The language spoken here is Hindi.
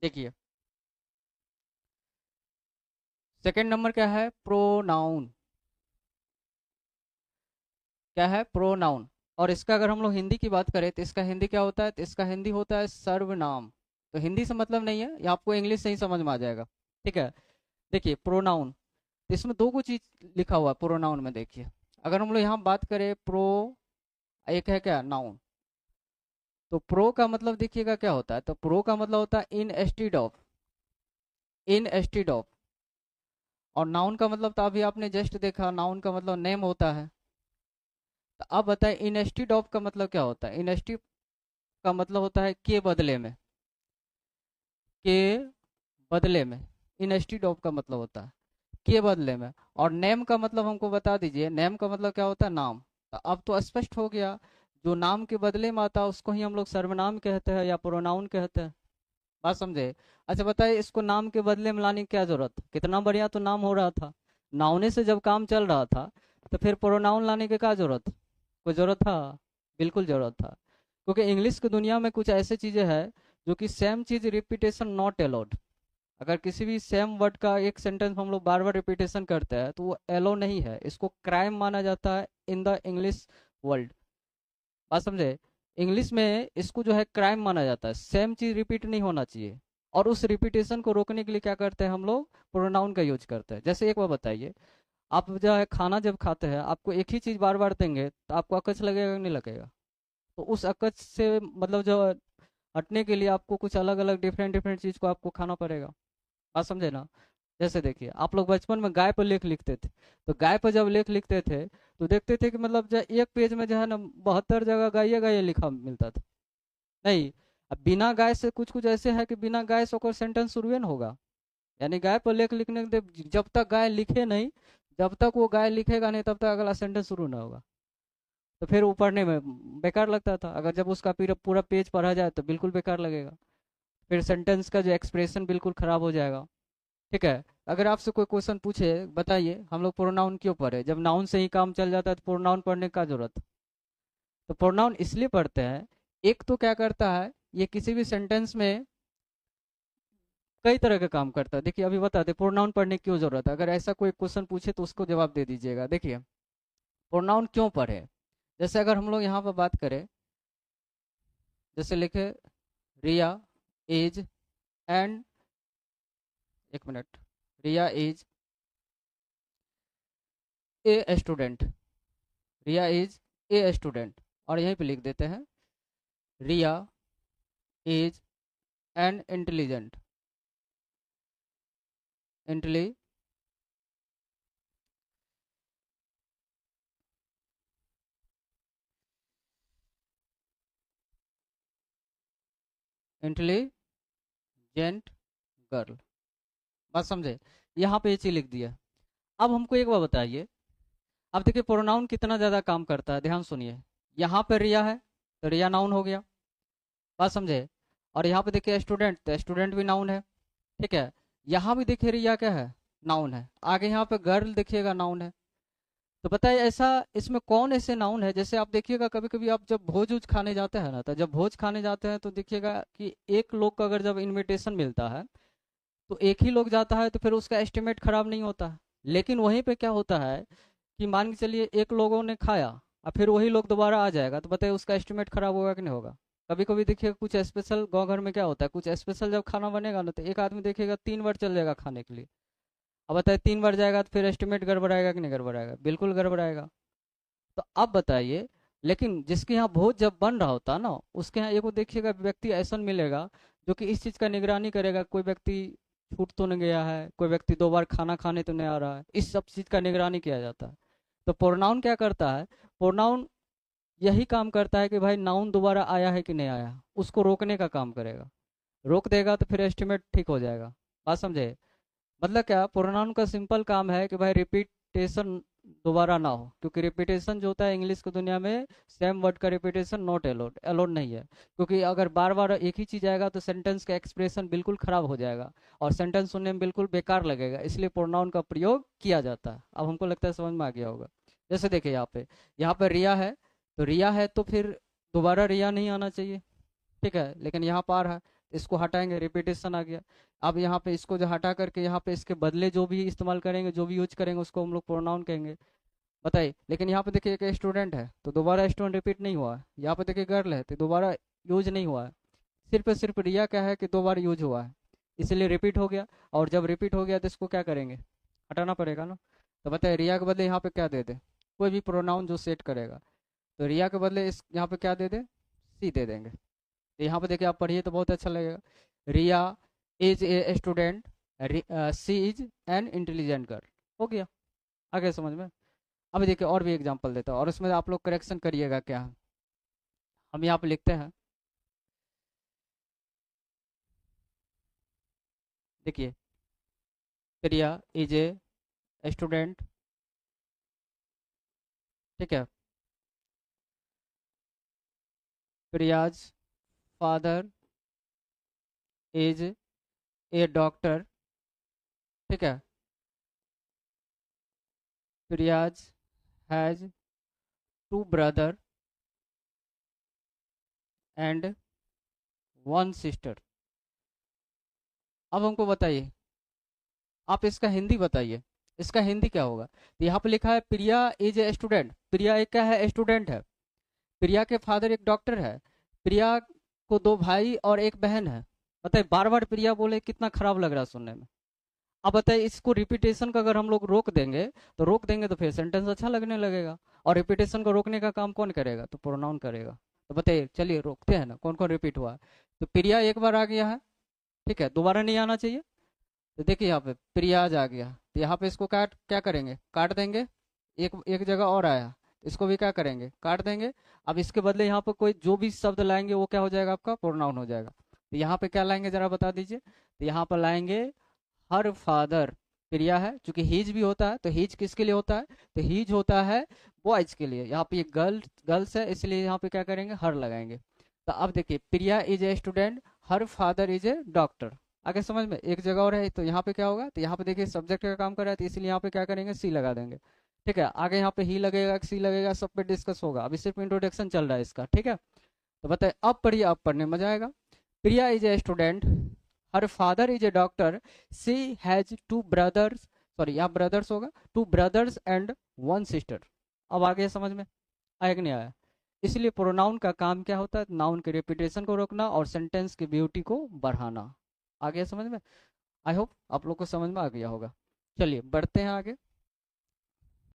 देखिए, सेकंड नंबर क्या है? प्रोनाउन। क्या है? प्रोनाउन। और इसका अगर हम लोग हिंदी की बात करें तो इसका हिंदी क्या होता है? तो इसका हिंदी होता है सर्वनाम। तो हिंदी से मतलब नहीं है, ये आपको इंग्लिश से ही समझ में आ जाएगा। ठीक है। देखिए, प्रोनाउन, तो इसमें दो कुछ चीज लिखा हुआ है प्रोनाउन में। देखिए, अगर हम लोग यहाँ बात करें प्रो, एक है क्या? नाउन। तो प्रो का मतलब देखिएगा क्या होता है? तो प्रो का मतलब होता है instead of. Instead of. और नाउन का मतलब तो अभी आपने जस्ट देखा, नाउन का मतलब नेम होता है। तो अब बताएं इन एस्टीड ऑफ का मतलब क्या होता है? इन एस्टीड का मतलब होता है के बदले में। के बदले में। इन एस्टीड ऑफ का मतलब होता है के बदले में। और नेम का मतलब हमको बता दीजिए, नेम का मतलब क्या होता है? नाम। तो अब तो स्पष्ट हो गया, जो नाम के बदले में आता है उसको ही हम लोग सर्वनाम कहते हैं या प्रोनाउन कहते हैं। बात समझे? अच्छा बताइए, इसको नाम के बदले में लाने की क्या जरूरत? कितना बढ़िया तो नाम हो रहा था। नाउने से जब काम चल रहा था, तो फिर प्रोनाउन लाने की क्या जरूरत? कोई जरूरत था? बिल्कुल जरूरत था। क्योंकि इंग्लिश की दुनिया में कुछ ऐसे चीजें हैं जो कि सेम चीज रिपीटेशन नॉट अलाउड। अगर किसी भी सेम वर्ड का एक सेंटेंस हम लोग बार बार रिपीटेशन करते हैं तो वो एलो नहीं है, इसको क्राइम माना जाता है इन द इंग्लिश वर्ल्ड। बात समझे? इंग्लिश में इसको जो है क्राइम माना जाता है, सेम चीज रिपीट नहीं होना चाहिए। और उस रिपीटेशन को रोकने के लिए क्या करते हैं हम लोग? प्रोनाउन का यूज करते हैं। जैसे एक बार बताइए, आप जो है खाना जब खाते हैं, आपको एक ही चीज बार बार देंगे तो आपको अकच लगेगा कि नहीं लगेगा? तो उस अकच से मतलब जो हटने के लिए आपको कुछ अलग अलग डिफरेंट डिफरेंट चीज को आपको खाना पड़ेगा। बात समझे ना? जैसे देखिए, आप लोग बचपन में गाय पर लेख लिखते थे। तो गाय पर जब लेख लिखते थे तो देखते थे कि मतलब जो एक पेज में जो है ना 72 जगह गाय गाय लिखा मिलता था। नहीं। अब बिना गाय से कुछ कुछ ऐसे है कि बिना गाय से कोई सेंटेंस शुरू न होगा। यानी गाय पर लेख लिखने के जब तक गाय लिखे नहीं, जब तक वो गाय लिखेगा नहीं तब तक अगला सेंटेंस शुरू ना होगा। तो फिर वो पढ़ने में बेकार लगता था। अगर जब उसका पूरा पूरा पेज पढ़ा जाए तो बिल्कुल बेकार लगेगा। फिर सेंटेंस का जो एक्सप्रेशन बिल्कुल खराब हो जाएगा। ठीक है। अगर आपसे कोई क्वेश्चन पूछे, बताइए हम लोग प्रोनाउन क्यों पढ़े? जब नाउन से ही काम चल जाता है तो प्रोनाउन पढ़ने का जरूरत? तो प्रोनाउन इसलिए पढ़ते हैं, एक तो क्या करता है, ये किसी भी सेंटेंस में कई तरह का काम करता है। देखिए, अभी बताते प्रोनाउन पढ़ने की क्यों जरूरत है। अगर ऐसा कोई क्वेश्चन पूछे तो उसको जवाब दे दीजिएगा। देखिए, प्रोनाउन क्यों पढ़े? जैसे अगर हम लोग यहाँ पर बात करें, जैसे लिखे रिया एज एंड, एक minute, Riya as a student. Riya is a student. और यहीं पे लिख देते हैं Riya is an intelligent. Intelli intelligent girl. बात समझे? यहाँ पे ये चीज लिख दिया। अब हमको एक बार बताइए, अब देखिए प्रोनाउन कितना ज्यादा काम करता है, ध्यान सुनिए। यहाँ पे रिया है तो रिया नाउन हो गया। बात समझे? और यहाँ पे देखिए स्टूडेंट, तो स्टूडेंट भी नाउन है। ठीक है। यहाँ भी देखिए रिया क्या है? नाउन है। आगे यहाँ पे गर्ल देखिएगा नाउन है। तो बताइए ऐसा, इसमें कौन ऐसे नाउन है? जैसे आप देखिएगा कभी कभी आप जब भोज उज खाने जाते हैं ना, तो जब भोज खाने जाते हैं तो देखिएगा कि एक लोग का अगर जब इनविटेशन मिलता है तो एक ही लोग जाता है तो फिर उसका एस्टिमेट खराब नहीं होता है। लेकिन वहीं पे क्या होता है कि मान के चलिए एक लोगों ने खाया और फिर वही लोग दोबारा आ जाएगा, तो बताइए उसका एस्टिमेट खराब होगा कि नहीं होगा? कभी कभी देखिएगा कुछ स्पेशल गाँव घर में क्या होता है, कुछ स्पेशल जब खाना बनेगा ना तो एक आदमी देखिएगा 3 बार चल जाएगा खाने के लिए। अब बताइए 3 बार जाएगा तो फिर एस्टिमेट गड़बड़ाएगा कि नहीं गड़बड़ाएगा? बिल्कुल गड़बड़ाएगा। तो अब बताइए, लेकिन जिसके यहाँ भोज जब बन रहा होता है ना, उसके यहाँ एगो देखिएगा व्यक्ति ऐसा मिलेगा जो कि इस चीज का निगरानी करेगा, कोई व्यक्ति छूट तो नहीं गया है, कोई व्यक्ति 2 बार खाना खाने तो नहीं आ रहा है, इस सब चीज का निगरानी किया जाता है। तो प्रोनाउन क्या करता है? प्रोनाउन यही काम करता है कि भाई नाउन दोबारा आया है कि नहीं आया, उसको रोकने का काम करेगा। रोक देगा तो फिर एस्टिमेट ठीक हो जाएगा। बात समझे? मतलब क्या, प्रोनाउन का सिंपल काम है कि भाई रिपीटेशन दोबारा ना हो, क्योंकि रिपीटेशन जो होता है इंग्लिश की दुनिया में, सेम वर्ड का रिपीटेशन नॉट अलाउड, अलाउड नहीं है। क्योंकि अगर बार बार एक ही चीज आएगा तो सेंटेंस का एक्सप्रेशन बिल्कुल खराब हो जाएगा और सेंटेंस सुनने में बिल्कुल बेकार लगेगा, इसलिए प्रोनाउन का प्रयोग किया जाता है। अब हमको लगता है समझ में आ गया होगा। जैसे देखिए यहाँ पे रिया है, तो रिया है तो फिर दोबारा रिया नहीं आना चाहिए। ठीक है, लेकिन यहाँ पर आ रहा है। इसको हटाएंगे, रिपीटेशन आ गया। अब यहाँ पे इसको जो हटा करके यहाँ पे इसके बदले जो भी इस्तेमाल करेंगे, जो भी यूज करेंगे, उसको हम लोग प्रोनाउन कहेंगे। बताइए, लेकिन यहाँ पे देखिए एक स्टूडेंट है तो दोबारा स्टूडेंट रिपीट नहीं हुआ है। यहाँ पे देखिए गर्ल है तो दोबारा यूज नहीं हुआ है। सिर्फ और सिर्फ रिया क्या है कि 2 बार यूज हुआ है, इसलिए रिपीट हो गया। और जब रिपीट हो गया तो इसको क्या करेंगे, हटाना पड़ेगा ना। तो बताइए रिया के बदले यहाँ पे क्या दे दे, कोई भी प्रोनाउन जो सेट करेगा। तो रिया के बदले इस यहाँ पे क्या दे दे, सी दे देंगे। तो यहाँ पे देखिए आप पढ़िए तो बहुत अच्छा लगेगा। Riya is a student, she is an intelligent girl. हो गया, आ गया समझ में। अब देखिए और भी एग्जांपल देता हूँ और उसमें आप लोग करेक्शन करिएगा क्या है। हम यहाँ पे लिखते हैं, देखिए प्रिया इज ए स्टूडेंट, ठीक है। Priya's father is a doctor, ठीक है। Priya's has 2 brother and 1 sister. अब हमको बताइए, आप इसका हिंदी बताइए, इसका हिंदी क्या होगा। तो यहाँ पे लिखा है प्रिया इज ए स्टूडेंट, प्रिया एक क्या है, स्टूडेंट है। प्रिया के फादर एक डॉक्टर है। प्रिया को 2 भाई और एक बहन है। बताइए, बार बार प्रिया बोले, कितना खराब लग रहा है सुनने में। अब बताइए इसको रिपीटेशन का अगर हम लोग रोक देंगे तो फिर सेंटेंस अच्छा लगने लगेगा। और रिपीटेशन को रोकने का काम कौन करेगा, तो प्रोनाउन करेगा। तो बताइए, चलिए रोकते हैं ना, कौन कौन रिपीट हुआ है। तो प्रिया एक बार आ गया है, ठीक है, दोबारा नहीं आना चाहिए। तो देखिए यहाँ पे प्रियाज आ गया, तो यहाँ पे इसको काट क्या करेंगे, काट देंगे। एक एक जगह और आया, इसको भी क्या करेंगे, काट देंगे। अब इसके बदले यहाँ पे कोई जो भी शब्द लाएंगे वो क्या हो जाएगा, आपका प्रोनाउन हो जाएगा। तो यहाँ पे क्या लाएंगे जरा बता दीजिए। तो यहाँ पर लाएंगे हर फादर। प्रिया है, चूंकि हीज भी होता है तो हीज किसके लिए होता है, तो हीज होता है बॉयज के लिए। यहाँ पे ये गर्ल्स है, इसलिए यहाँ पे क्या करेंगे, हर लगाएंगे। तो अब देखिए Priya is a student, her father is a doctor. आगे समझ में, एक जगह और है तो यहाँ पे क्या होगा, तो यहाँ पे देखिए सब्जेक्ट का काम कर रहा है तो इसलिए यहाँ पे क्या करेंगे, सी लगा देंगे। ठीक है, आगे यहाँ पे ही लगेगा, सी लगेगा, सब पे डिस्कस होगा, अभी सिर्फ इंट्रोडक्शन चल रहा है इसका, ठीक है। तो बताए, अब पढ़िए, अब पढ़ने में मजा आएगा। Priya is a student, her father is a doctor, she has 2 brothers, sorry यहाँ ब्रदर्स होगा, 2 ब्रदर्स एंड 1 सिस्टर। अब आ गया समझ में, आया कि नहीं आया। इसलिए प्रोनाउन का काम क्या होता है, नाउन के रिपीटेशन को रोकना और सेंटेंस की ब्यूटी को बढ़ाना। आ गया समझ में। आई होप आप लोग को समझ में आ गया होगा। चलिए बढ़ते हैं आगे।